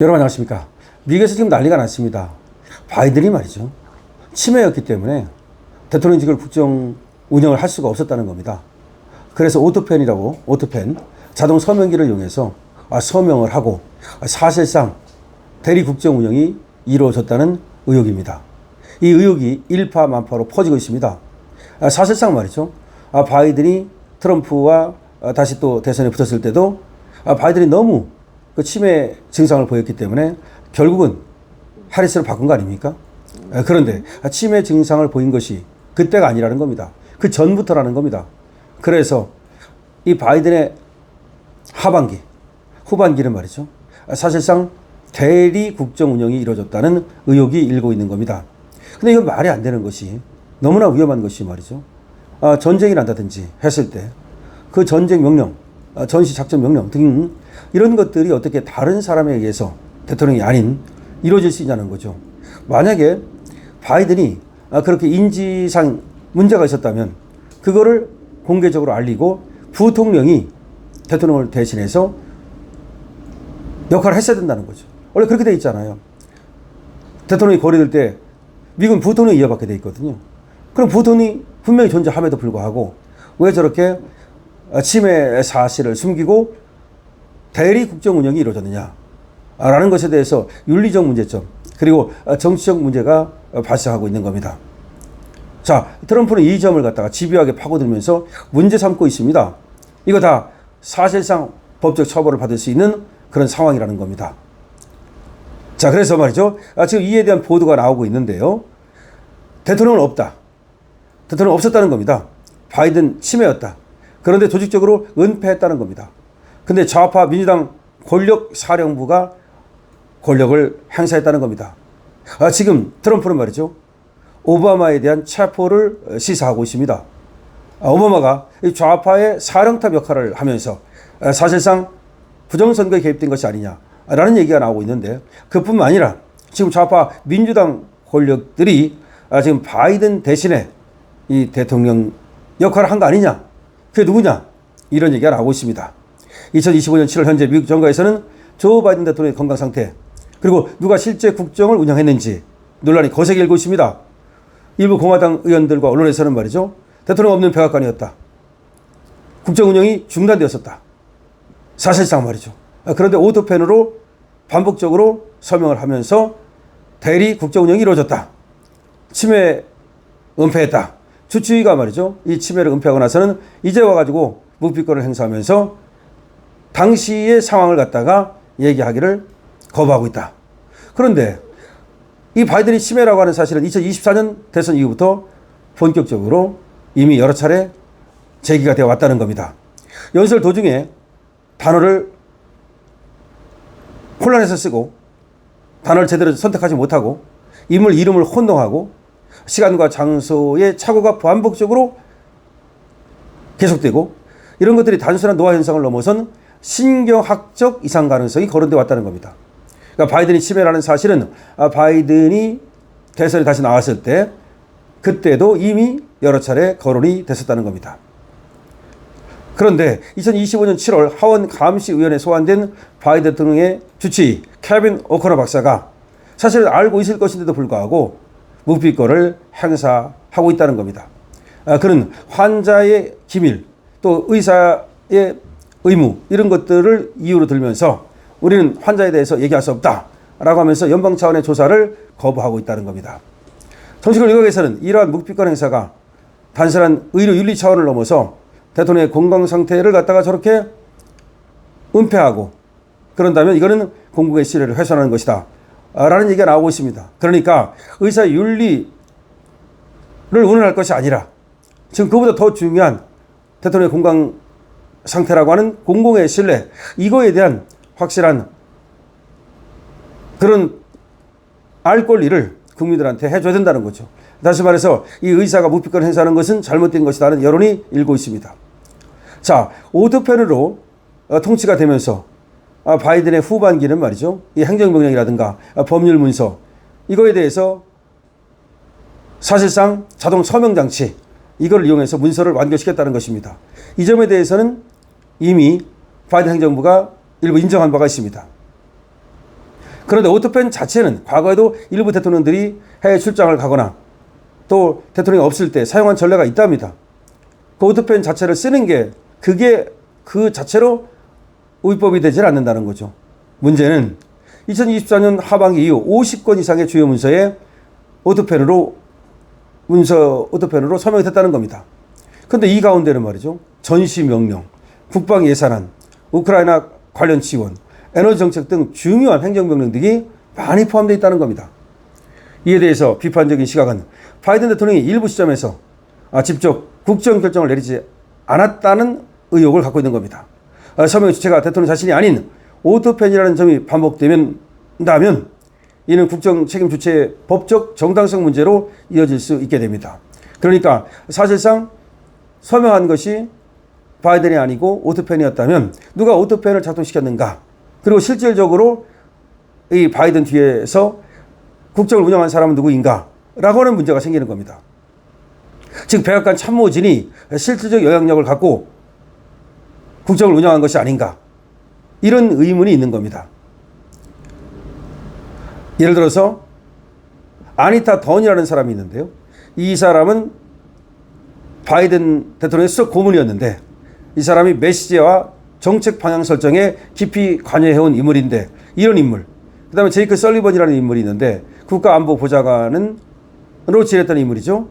여러분 안녕하십니까. 미국에서 지금 난리가 났습니다. 바이든이 말이죠, 치매였기 때문에 대통령직을 국정 운영을 할 수가 없었다는 겁니다. 그래서 오토펜 자동 서명기를 이용해서 서명을 하고 사실상 대리 국정 운영이 이루어졌다는 의혹입니다. 이 의혹이 일파만파로 퍼지고 있습니다. 사실상 말이죠, 바이든이 트럼프와 다시 또 대선에 붙었을 때도 바이든이 너무 그 치매 증상을 보였기 때문에 결국은 하리스를 바꾼 거 아닙니까? 그런데 치매 증상을 보인 것이 그때가 아니라는 겁니다. 그 전부터라는 겁니다. 그래서 이 바이든의 후반기는 말이죠, 사실상 대리 국정 운영이 이루어졌다는 의혹이 일고 있는 겁니다. 근데 이건 말이 안 되는 것이, 너무나 위험한 것이 말이죠, 전쟁이 난다든지 했을 때 그 전쟁 명령, 전시 작전 명령 등 이런 것들이 어떻게 다른 사람에 의해서, 대통령이 아닌, 이루어질 수 있냐는 거죠. 만약에 바이든이 그렇게 인지상 문제가 있었다면 그거를 공개적으로 알리고 부통령이 대통령을 대신해서 역할을 했어야 된다는 거죠. 원래 그렇게 돼 있잖아요. 대통령이 거리될 때 미국은 부통령이 이어받게 돼 있거든요. 그럼 부통령이 분명히 존재함에도 불구하고 왜 저렇게 치매 사실을 숨기고 대리 국정 운영이 이루어졌느냐라는 것에 대해서 윤리적 문제점, 그리고 정치적 문제가 발생하고 있는 겁니다. 자, 트럼프는 이 점을 갖다가 집요하게 파고들면서 문제 삼고 있습니다. 이거 다 사실상 법적 처벌을 받을 수 있는 그런 상황이라는 겁니다. 자, 그래서 말이죠, 지금 이에 대한 보도가 나오고 있는데요. 대통령은 없다. 대통령 없었다는 겁니다. 바이든 치매였다. 그런데 조직적으로 은폐했다는 겁니다. 근데 좌파 민주당 권력사령부가 권력을 행사했다는 겁니다. 지금 트럼프는 말이죠, 오바마에 대한 체포를 시사하고 있습니다. 오바마가 좌파의 사령탑 역할을 하면서 사실상 부정선거에 개입된 것이 아니냐라는 얘기가 나오고 있는데, 그뿐만 아니라 지금 좌파 민주당 권력들이 지금 바이든 대신에 이 대통령 역할을 한 거 아니냐, 그게 누구냐, 이런 얘기가 나오고 있습니다. 2025년 7월 현재 미국 정가에서는 조 바이든 대통령의 건강 상태, 그리고 누가 실제 국정을 운영했는지 논란이 거세게 일고 있습니다. 일부 공화당 의원들과 언론에서는 말이죠, 대통령 없는 백악관이었다, 국정 운영이 중단되었었다, 사실상 말이죠. 그런데 오토펜으로 반복적으로 서명을 하면서 대리 국정 운영이 이루어졌다, 치매 은폐했다. 주치의가 말이죠, 이 치매를 은폐하고 나서는 이제 와가지고 묵비권을 행사하면서 당시의 상황을 갖다가 얘기하기를 거부하고 있다. 그런데 이 바이든이 치매라고 하는 사실은 2024년 대선 이후부터 본격적으로 이미 여러 차례 제기가 되어 왔다는 겁니다. 연설 도중에 단어를 혼란해서 쓰고 단어를 제대로 선택하지 못하고 인물 이름을 혼동하고 시간과 장소의 착오가 반복적으로 계속되고, 이런 것들이 단순한 노화 현상을 넘어선 신경학적 이상 가능성이 거론되어 왔다는 겁니다. 그러니까 바이든이 치매라는 사실은 바이든이 대선에 다시 나왔을 때 그때도 이미 여러 차례 거론이 됐었다는 겁니다. 그런데 2025년 7월 하원 감시위원회에 소환된 바이든 대통령의 주치의 케빈 오코너 박사가 사실은 알고 있을 것인데도 불구하고 묵비권을 행사하고 있다는 겁니다. 그는 환자의 기밀, 또 의사의 의무, 이런 것들을 이유로 들면서 우리는 환자에 대해서 얘기할 수 없다라고 하면서 연방 차원의 조사를 거부하고 있다는 겁니다. 정치권 일각에서는 이러한 묵비권 행사가 단순한 의료 윤리 차원을 넘어서 대통령의 건강 상태를 갖다가 저렇게 은폐하고 그런다면 이거는 공공의 신뢰를 훼손하는 것이다 라는 얘기가 나오고 있습니다. 그러니까 의사 윤리를 운운할 것이 아니라 지금 그보다 더 중요한 대통령의 건강 상태라고 하는 공공의 신뢰, 이거에 대한 확실한 그런 알 권리를 국민들한테 해줘야 된다는 거죠. 다시 말해서 이 의사가 묵비권 행사하는 것은 잘못된 것이라는 여론이 일고 있습니다. 자, 오토펜으로 통치가 되면서 바이든의 후반기는 말이죠, 이 행정명령이라든가 법률 문서, 이거에 대해서 사실상 자동 서명장치, 이걸 이용해서 문서를 완결시켰다는 것입니다. 이 점에 대해서는 이미 바이든 행정부가 일부 인정한 바가 있습니다. 그런데 오토펜 자체는 과거에도 일부 대통령들이 해외 출장을 가거나 또 대통령이 없을 때 사용한 전례가 있답니다. 그 오토펜 자체를 쓰는 게 그게 그 자체로 위법이 되질 않는다는 거죠. 문제는 2024년 하반기 이후 50건 이상의 주요 문서에 오토펜으로 서명이 됐다는 겁니다. 그런데 이 가운데는 말이죠. 전시명령, 국방예산안, 우크라이나 관련 지원, 에너지 정책 등 중요한 행정명령 등이 많이 포함되어 있다는 겁니다. 이에 대해서 비판적인 시각은 바이든 대통령이 일부 시점에서 직접 국정결정을 내리지 않았다는 의혹을 갖고 있는 겁니다. 서명의 주체가 대통령 자신이 아닌 오토펜이라는 점이 반복된다면 이는 국정 책임 주체의 법적 정당성 문제로 이어질 수 있게 됩니다. 그러니까 사실상 서명한 것이 바이든이 아니고 오토펜이었다면 누가 오토펜을 작동시켰는가? 그리고 실질적으로 이 바이든 뒤에서 국정을 운영한 사람은 누구인가? 라고 하는 문제가 생기는 겁니다. 즉 백악관 참모진이 실질적 영향력을 갖고 국정을 운영한 것이 아닌가? 이런 의문이 있는 겁니다. 예를 들어서 아니타 던이라는 사람이 있는데요. 이 사람은 바이든 대통령의 수석 고문이었는데 이 사람이 메시지와 정책 방향 설정에 깊이 관여해온 인물인데 이런 인물. 그 다음에 제이크 설리번이라는 인물이 있는데 국가안보보좌관으로 지냈던 인물이죠.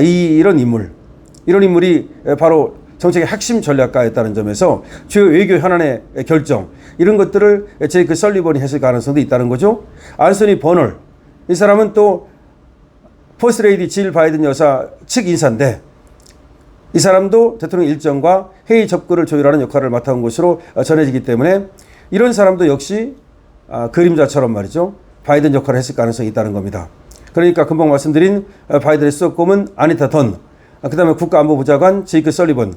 이런 인물이 바로 정책의 핵심 전략가였다는 점에서 주요 외교 현안의 결정 이런 것들을 제이크 설리번이 했을 가능성도 있다는 거죠. 안소니 버널 이 사람은 또 퍼스트레이디 질 바이든 여사 측 인사인데 이 사람도 대통령 일정과 회의 접근을 조율하는 역할을 맡아온 것으로 전해지기 때문에 이런 사람도 역시 그림자처럼 말이죠. 바이든 역할을 했을 가능성이 있다는 겁니다. 그러니까 금방 말씀드린 바이든의 수석검은 아니타 던, 그 다음에 국가안보보좌관 제이크 설리번,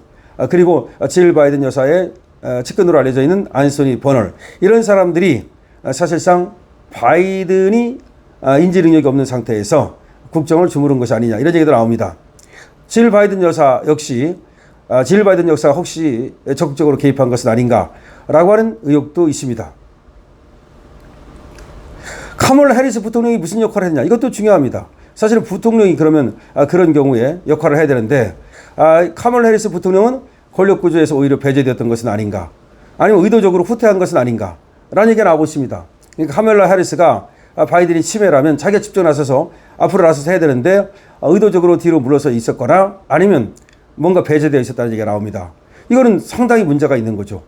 그리고 질 바이든 여사의 측근으로 알려져 있는 안소니 버널 이런 사람들이 사실상 바이든이 인지 능력이 없는 상태에서 국정을 주무른 것이 아니냐 이런 얘기도 나옵니다. 질 바이든 여사 역시 질 바이든 여사가 혹시 적극적으로 개입한 것은 아닌가라고 하는 의혹도 있습니다. 카멀라 해리스 부통령이 무슨 역할을 했냐 이것도 중요합니다. 사실은 부통령이 그러면 그런 경우에 역할을 해야 되는데 카멀라 해리스 부통령은 권력구조에서 오히려 배제되었던 것은 아닌가 아니면 의도적으로 후퇴한 것은 아닌가 라는 얘기가 나오고 있습니다. 그러니까 카멀라 해리스가 바이든이 치매라면 자기가 직접 나서서 앞으로 나서서 해야 되는데 의도적으로 뒤로 물러서 있었거나 아니면 뭔가 배제되어 있었다는 얘기가 나옵니다. 이거는 상당히 문제가 있는 거죠.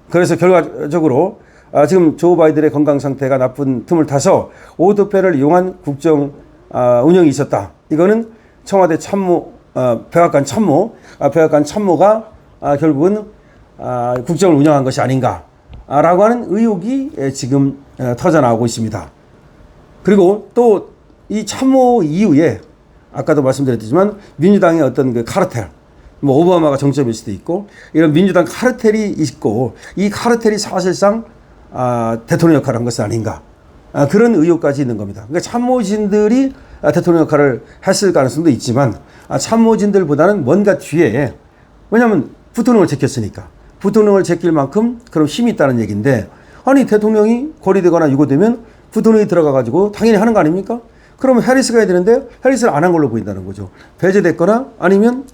그래서 결과적으로 지금 조 바이든의 건강 상태가 나쁜 틈을 타서 오토펜을 이용한 국정 운영이 있었다. 이거는 청와대 참모, 백악관 참모가 결국은 국정을 운영한 것이 아닌가라고 하는 의혹이 지금 터져나오고 있습니다. 그리고 또 이 참모 이후에 아까도 말씀드렸지만 민주당의 어떤 그 카르텔, 뭐 오바마가 정점일 수도 있고 이런 민주당 카르텔이 있고 이 카르텔이 사실상 대통령 역할을 한 것은 아닌가 그런 의혹까지 있는 겁니다. 그러니까 참모진들이 대통령 역할을 했을 가능성도 있지만 참모진들보다는 뭔가 뒤에 왜냐하면 부통령을 제꼈으니까 부통령을 제낄 만큼 그런 힘이 있다는 얘기인데 아니 대통령이 거리되거나 유고되면 부통령이 들어가가지고 당연히 하는 거 아닙니까? 그러면 해리스가 해야 되는데 해리스를 안 한 걸로 보인다는 거죠. 배제됐거나 아니면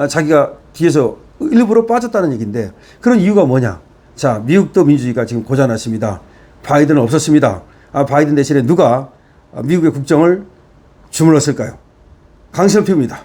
자기가 뒤에서 일부러 빠졌다는 얘기인데 그런 이유가 뭐냐? 자, 미국도 민주주의가 지금 고장났습니다. 바이든은 없었습니다. 바이든 대신에 누가 미국의 국정을 주물렀을까요? 강신을 피웁니다.